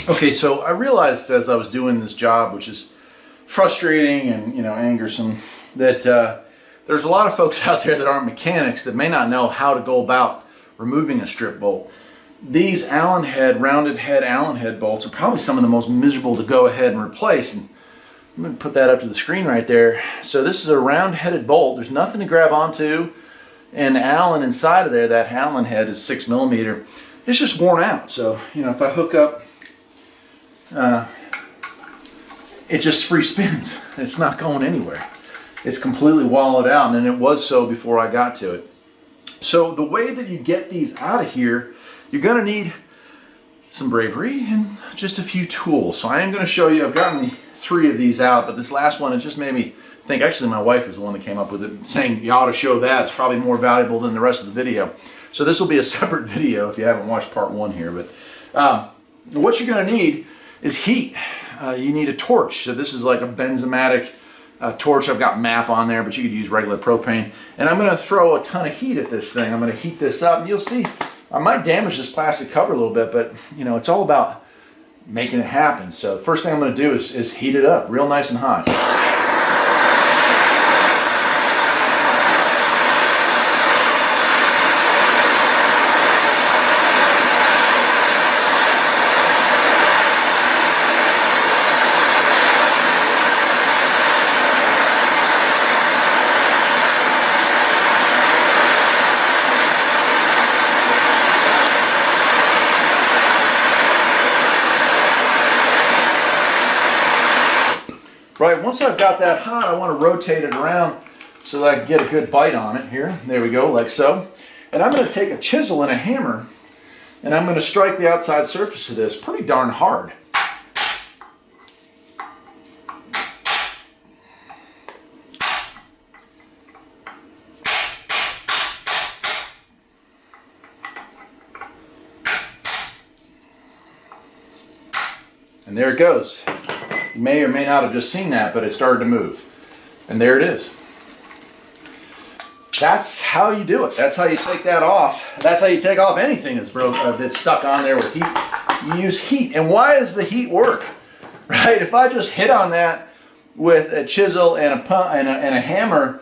Okay, so I realized as I was doing this job, which is frustrating and angersome, that there's a lot of folks out there that aren't mechanics that may not know how to go about removing a strip bolt. These rounded head Allen head bolts are probably some of the most miserable to go ahead and replace. And I'm going to put that up to the screen right there. So this is a round-headed bolt. There's nothing to grab onto. And the Allen inside of there, that Allen head is 6mm. It's just worn out. So, if I hook up, it just free spins. It's not going anywhere. It's completely wallowed out, and it was so before I got to it. So the way that you get these out of here, you're going to need some bravery and just a few tools. So I am going to show you, I've gotten 3 of these out, but this last one, it just made me think, actually my wife was the one that came up with it, saying you ought to show that. It's probably more valuable than the rest of the video. So this will be a separate video if you haven't watched part 1 here. But what you're going to need is heat. You need a torch. So this is like a benzomatic torch. I've got MAP on there, but you could use regular propane. And I'm going to throw a ton of heat at this thing. I'm going to heat this up, and you'll see I might damage this plastic cover a little bit, but it's all about making it happen. So first thing I'm going to do is heat it up real nice and hot. Right, once I've got that hot, I want to rotate it around so that I can get a good bite on it here. There we go, like so. And I'm going to take a chisel and a hammer, and I'm going to strike the outside surface of this pretty darn hard. And there it goes. You may or may not have just seen that, but it started to move. And there it is. That's how you do it. That's how you take that off. That's how you take off anything that's stuck on there with heat. You use heat. And why does the heat work? Right? If I just hit on that with a chisel and a hammer,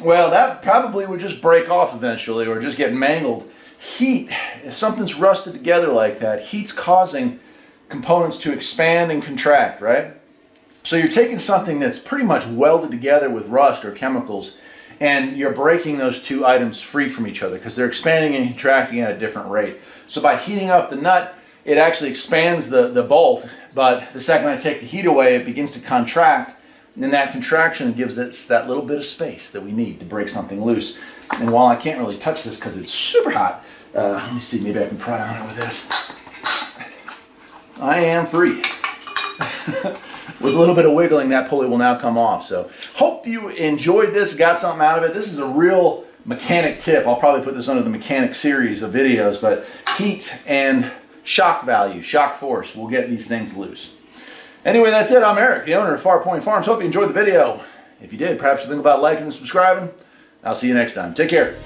well, that probably would just break off eventually or just get mangled. Heat, if something's rusted together like that, heat's causing components to expand and contract, right? So you're taking something that's pretty much welded together with rust or chemicals, and you're breaking those 2 items free from each other because they're expanding and contracting at a different rate. So by heating up the nut, it actually expands the bolt, but the second I take the heat away, it begins to contract, and then that contraction gives it that little bit of space that we need to break something loose. And while I can't really touch this because it's super hot, let me see, maybe I can pry on it with this. I am free. With a little bit of wiggling, that pulley will now come off. So hope you enjoyed this, got something out of it. This is a real mechanic tip. I'll probably put this under the mechanic series of videos, but heat and shock value, shock force will get these things loose. Anyway, that's it. I'm Eric, the owner of Farpoint Farms. Hope you enjoyed the video. If you did, perhaps you think about liking and subscribing. I'll see you next time. Take care.